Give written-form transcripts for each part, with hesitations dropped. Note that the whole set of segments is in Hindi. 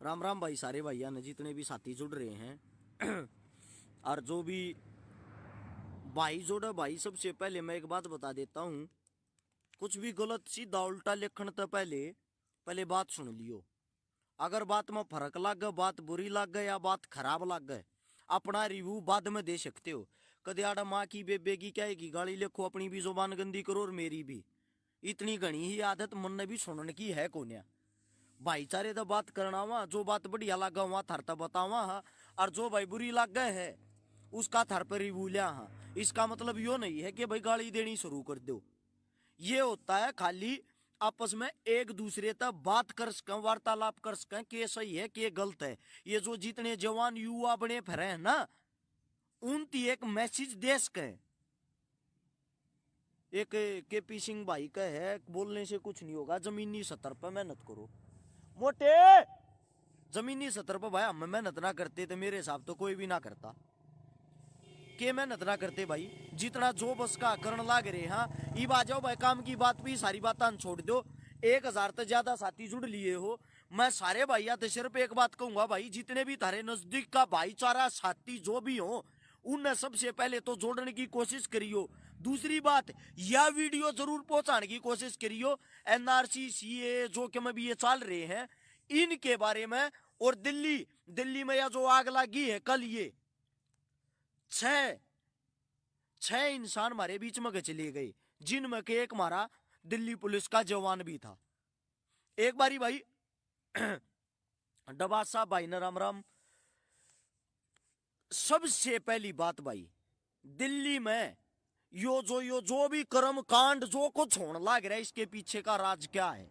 राम राम भाई, सारे भैया ने जितने भी साथी जुड़ रहे हैं और जो भी भाई जोड़ा भाई, सबसे पहले मैं एक बात बता देता हूँ। कुछ भी गलत सीधा उल्टा लिखण तो पहले पहले बात सुन लियो। अगर बात में फर्क लग गए, बात बुरी लग गए या बात खराब लग गए, अपना रिव्यू बाद में दे सकते हो। कदे आड़ा माँ की बेबे की क्या की गाली लिखो, अपनी भी जुबान गंदी करो और मेरी भी। इतनी घनी ही आदत मन ने भी सुनने की है कोन्या। भाईचारे तो बात करना वहाँ, जो बात बढ़िया लगा वहाँ थर तो बतावा हाँ, और जो भाई बुरी लग गए है उसका थर पर रिव्यू लिया हाँ। इसका मतलब यो नहीं है कि भाई गाली देनी शुरू कर दो। ये होता है खाली आपस में एक दूसरे तक बात कर सकें, वार्तालाप कर सकें कि सही है कि गलत है। ये जो जितने जवान युवा बने फिरे हैं ना, उनती एक मैसेज दे सकें। एक केपी सिंह भाई का है, बोलने से कुछ नहीं होगा, जमीनी स्तर पर मेहनत करो। मोटे जमीनी स्तर पर भाई हम मेहनत ना करते तो मेरे हिसाब तो कोई भी ना करता। के मेहनत ना करते भाई, जितना जो बस का करण लाग रहे। हाँ इब आ जाओ भाई, काम की बात भी सारी बात छोड़ दो। 1000 से ज्यादा साथी जुड़ लिए हो। मैं सारे भैया तो सिर्फ एक बात कहूंगा भाई, जितने भी थारे नजदीक का भाईचारा साथी जो भी हो, उन्हें सबसे पहले तो जोड़ने की कोशिश करियो। दूसरी बात, यह वीडियो जरूर पहुंचाने की कोशिश करियो। एनआरसी सीए जो कि में भी ये चल रहे हैं, इनके बारे में। और दिल्ली में यह जो आग लगी है कल, ये छह इंसान हमारे बीच में चले गए, जिनमें के एक हमारा दिल्ली पुलिस का जवान भी था। एक बारी भाई डबास साहब भाई न राम राम। सबसे पहली बात भाई, दिल्ली में यो जो भी कर्म कांड जो कुछ होने लग रहा है, इसके पीछे का राज क्या है?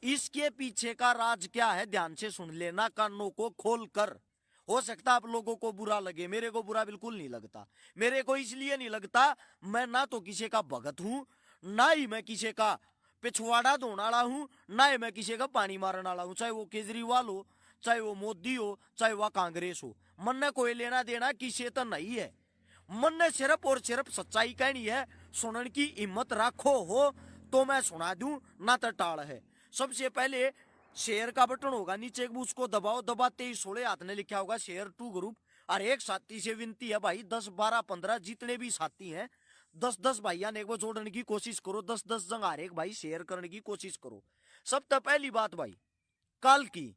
इसके पीछे का राज क्या है? ध्यान से सुन लेना, कानों को खोल कर। हो सकता आप लोगों को बुरा लगे, मेरे को बुरा बिल्कुल नहीं लगता। मेरे को इसलिए नहीं लगता, मैं ना तो किसी का भगत हूं, ना ही मैं किसी का पिछवाड़ा धोने वाला हूं, ना ही मैं किसी का पानी मारने वाला हूं। चाहे वो केजरीवाल हो, चाहे वो मोदी हो, चाहे वह कांग्रेस हो, मन ने कोई लेना देना किसी तो नहीं है। मन ने सिर्फ और सिर्फ सच्चाई कहनी है। सुनने की हिम्मत रखो हो तो मैं सुना दूं, ना तो टाल है। सबसे पहले शेयर का बटन होगा नीचे, उसको दबाओ, दबाते ही 16 हाथ ने लिखा होगा शेयर टू ग्रुप। और एक साथी से विनती है भाई, 10 12 15 जितने भी साथी हैं, 10 भाइया ने एक बार जोड़ने की कोशिश करो। 10 जंग हर एक भाई शेयर करने की कोशिश करो। सब तो पहली बात भाई कल की,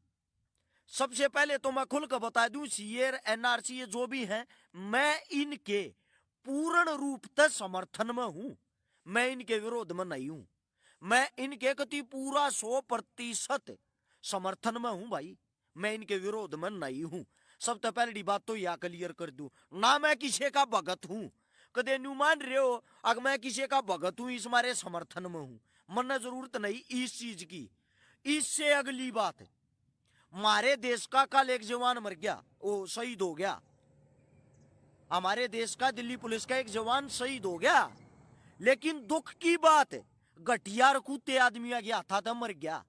सबसे पहले तो मैं खुल कर बता दूं, सीएर एनआरसी ये जो भी हैं, मैं इनके पूर्ण रूप से समर्थन में हूं। मैं इनके विरोध में नहीं हूं। मैं इनके कति पूरा 100% समर्थन में हूं भाई। मैं इनके विरोध में नहीं हूं। सबसे पहली बात तो यह क्लियर कर दूं, ना मैं किसी का भगत हूं। कदे न्यू मान रहे हो, अगर मैं किसी का भगत हूं, इस मारे समर्थन में हूं। मन जरूरत नहीं इस चीज की। इससे अगली बात है, हमारे देश का कल एक जवान मर गया, वो शहीद हो गया। हमारे देश का दिल्ली पुलिस का एक जवान शहीद हो गया। लेकिन दुख की बात है, घटिया कुत्ते आदमी आ गया था तो मर गया।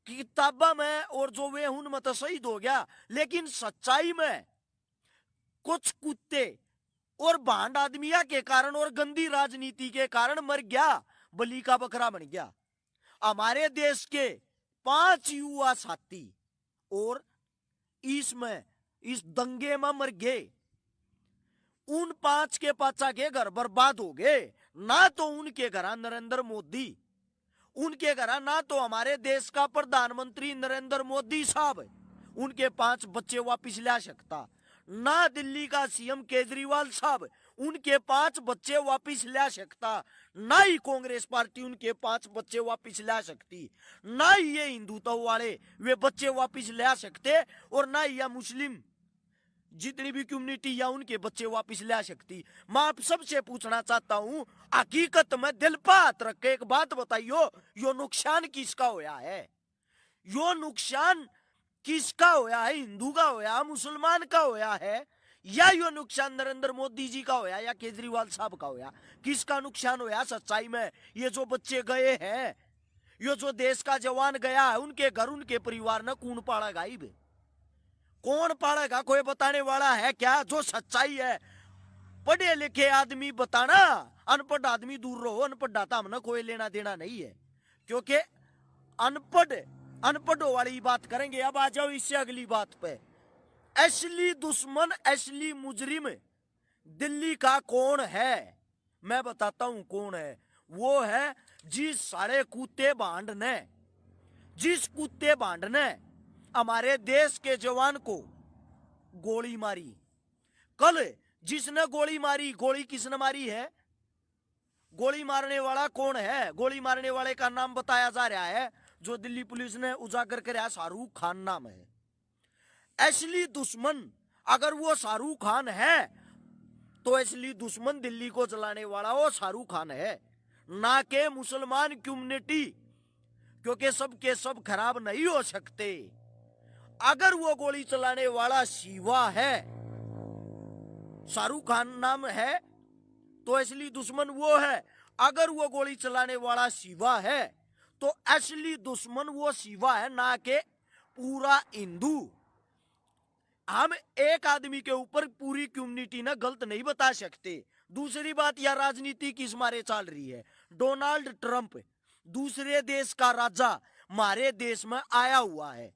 किताबा में और जो वे हूं में तो शहीद हो गया, लेकिन सच्चाई में कुछ कुत्ते और भांड आदमिया के कारण और गंदी राजनीति के कारण मर गया, बलि का बकरा बन गया। हमारे देश के 5 युवा साथी और इसमें इस दंगे में मर गए। उन 5 के पाचा के घर बर्बाद हो गए। ना तो उनके घर नरेंद्र मोदी, उनके घर ना तो हमारे देश का प्रधानमंत्री नरेंद्र मोदी साहब उनके 5 बच्चे वापिस ला सकता, ना दिल्ली का सीएम केजरीवाल साहब उनके 5 बच्चे वापिस ला सकता, ना ही कांग्रेस पार्टी उनके 5 बच्चे वापिस ला सकती, ना ही ये हिंदुत्व वाले वे बच्चे वापिस ला सकते, और ना ही या मुस्लिम जितनी भी कम्युनिटी या उनके बच्चे वापिस ला सकती। मैं आप सबसे पूछना चाहता हूं, हकीकत में दिल पर हाथ रख के एक बात बताइयो, यो नुकसान किसका होया है? यो नुकसान किसका होया है? हिंदू का होया, मुसलमान का होया है, या यो नुकसान नरेंद्र मोदी जी का होया या केजरीवाल साहब का होया? किसका नुकसान होया? सच्चाई में ये जो बच्चे गए हैं, यो जो देश का जवान गया है, उनके घर उनके परिवार ने कौन पाड़ा गायब? कौन पाड़ेगा? कोई बताने वाला है क्या? जो सच्चाई है पढ़े लिखे आदमी बताना, अनपढ़ आदमी दूर रहो। अनपढ़ था हमने कोई लेना देना नहीं है, क्योंकि अनपढ़ अनपढ़ों वाली बात करेंगे। अब आ जाओ इससे अगली बात पे। असली दुश्मन, असली मुजरिम दिल्ली का कौन है? मैं बताता हूं कौन है। वो है जिस सारे कुत्ते बांड ने, जिस कुत्ते बांड ने हमारे देश के जवान को गोली मारी। कल जिसने गोली मारी, गोली किसने मारी है? गोली मारने वाला कौन है? गोली मारने वाले का नाम बताया जा रहा है, जो दिल्ली पुलिस ने उजागर कराया, शाहरुख खान नाम है। असली दुश्मन अगर वो शाहरुख खान है तो असली दुश्मन दिल्ली को चलाने वाला वो शाहरुख खान है, ना के मुसलमान कम्युनिटी, क्योंकि सबके सब खराब नहीं हो सकते। अगर वो गोली चलाने वाला शिवा है, शाहरुख खान नाम है, तो असली दुश्मन वो है। अगर वो गोली चलाने वाला शिवा है तो असली दुश्मन वो शिवा है, ना के पूरा हिंदू। हम एक आदमी के ऊपर पूरी कम्युनिटी ना गलत नहीं बता सकते। दूसरी बात, यह राजनीति किस मारे चल रही है? डोनाल्ड ट्रंप दूसरे देश का राजा हमारे देश में आया हुआ है,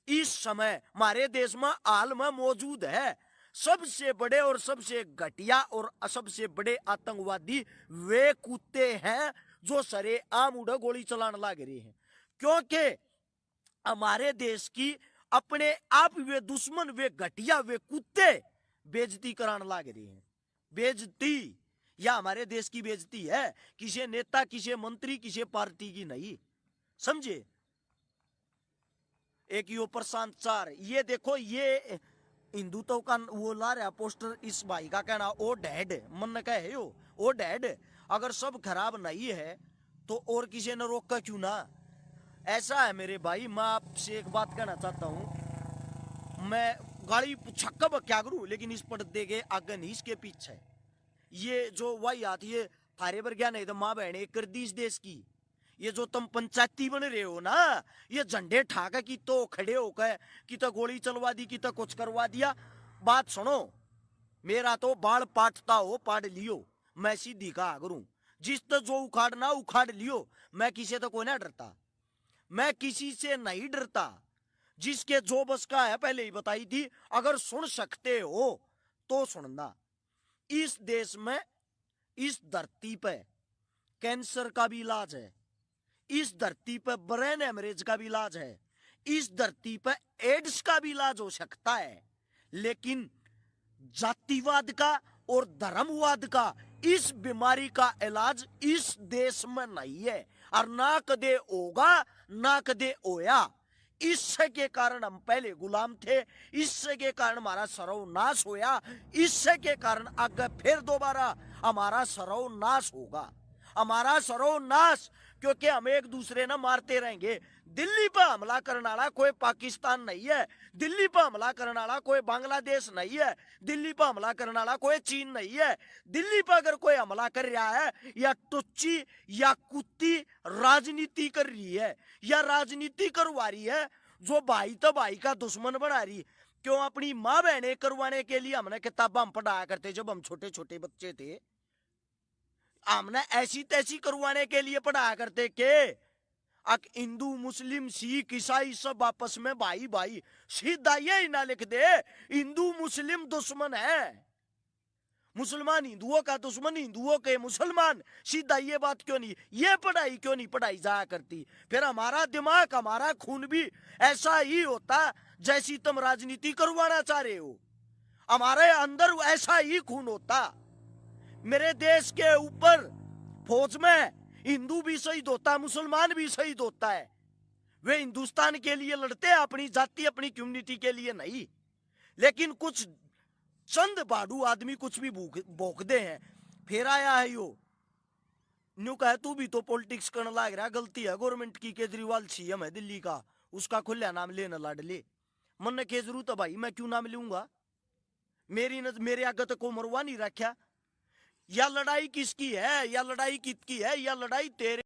इस समय हमारे देश में हाल में मौजूद है। सबसे बड़े और सबसे घटिया और सबसे बड़े आतंकवादी वे कुत्ते हैं जो सरेआम उड़ा गोली चलाने लग रहे हैं, क्योंकि हमारे देश की अपने आप वे दुश्मन, वे घटिया, वे कुत्ते बेइज्जती कराने लग रहे हैं। बेइज्जती या हमारे देश की बेइज्जती है, किसी नेता, किसी मंत्री, किसी पार्टी की नहीं, समझे? एक यो प्रशांत चार, ये देखो, ये हिंदुत्व का वो ला रहा पोस्टर। इस भाई का कहना ओ डैड, मन कहे हो ओ डैड, अगर सब खराब नहीं है तो और किसी ने रोका क्यों ना? ऐसा है मेरे भाई, मैं आपसे एक बात कहना चाहता हूं। मैं गाड़ी छक्का क्या करूं, लेकिन इस पर्दे के आगे नहीं, इसके पीछे ये जो वाही आती है थारे पर क्या नहीं तो माँ बहन एक कर दी इस देश की। ये जो तुम पंचायती बन रहे हो ना, ये झंडे ठाके की तो खड़े होकर कि तो गोली चलवा दी, कि तो कुछ करवा दिया। बात सुनो, मेरा तो बाल पाटता हो पाट लियो, मैं सीधी कहा करूं, जिस तो जो उखाड़ना उखाड़ लियो, मैं किसी तो कोई ना डरता, मैं किसी से नहीं डरता। जिसके जो बस का है पहले ही बताई थी। अगर सुन सकते हो तो सुनना। इस देश में, इस धरती पे कैंसर का भी इलाज है, इस धरती पे ब्रेन हेमरेज का भी इलाज है, इस धरती पे एड्स का भी इलाज हो सकता है, लेकिन जातिवाद का और धर्मवाद का, इस बीमारी का इलाज इस देश में नहीं है, और ना कदे होगा, ना कदे होया। इससे के कारण हम पहले गुलाम थे, इससे के कारण हमारा सर्वनाश होया, इससे के कारण आगे फिर दोबारा हमारा सर्वनाश होगा, हमारा सर्वनाश, क्योंकि हम एक दूसरे ना मारते रहेंगे। दिल्ली पर हमला करने वाला कोई पाकिस्तान नहीं है, दिल्ली पर हमला करने वाला कोई बांग्लादेश नहीं है, दिल्ली पर हमला करने वाला कोई चीन नहीं है। दिल्ली पर अगर कोई हमला कर रहा है, या टुच्ची या कुत्ती राजनीति कर रही है, या राजनीति करवा रही है, जो भाई तो भाई का दुश्मन बना रही। क्यों? अपनी माँ बहने करवाने के लिए हमने किताबा हम पढ़ाया करते जब हम छोटे छोटे बच्चे थे, हमने ऐसी तैसी करवाने के लिए पढ़ाया करते के हिंदू मुस्लिम सिख ईसाई सब आपस में भाई भाई, सीधा ये ना लिख दे हिंदू मुस्लिम दुश्मन है, मुसलमान हिंदुओं का दुश्मन, हिंदुओं के मुसलमान। सीधा ये बात क्यों नहीं, ये पढ़ाई क्यों नहीं पढ़ाई जाया करती? फिर हमारा दिमाग, हमारा खून भी ऐसा ही होता जैसी तुम राजनीति करवाना चाह रहे हो, हमारे अंदर ऐसा ही खून होता। मेरे देश के ऊपर फौज में हिंदू भी शहीद होता, मुसलमान भी शहीद होता है। वे हिंदुस्तान के लिए लड़ते हैं, अपनी जाति अपनी कम्युनिटी के लिए नहीं। लेकिन कुछ चंद बाडू आदमी कुछ भी भोंकते हैं। फिर आया है यो न्यू कहे तू भी तो पॉलिटिक्स करने लग रहा, गलती है गवर्नमेंट की। केजरीवाल सीएम है दिल्ली का, उसका खुला नाम लेना लाडले। मन के जरूरत है भाई, मैं क्यों नाम लूंगा? मेरे आगे तो को मरवा नहीं रखा। या लड़ाई किसकी है, या लड़ाई किसकी है, या लड़ाई तेरे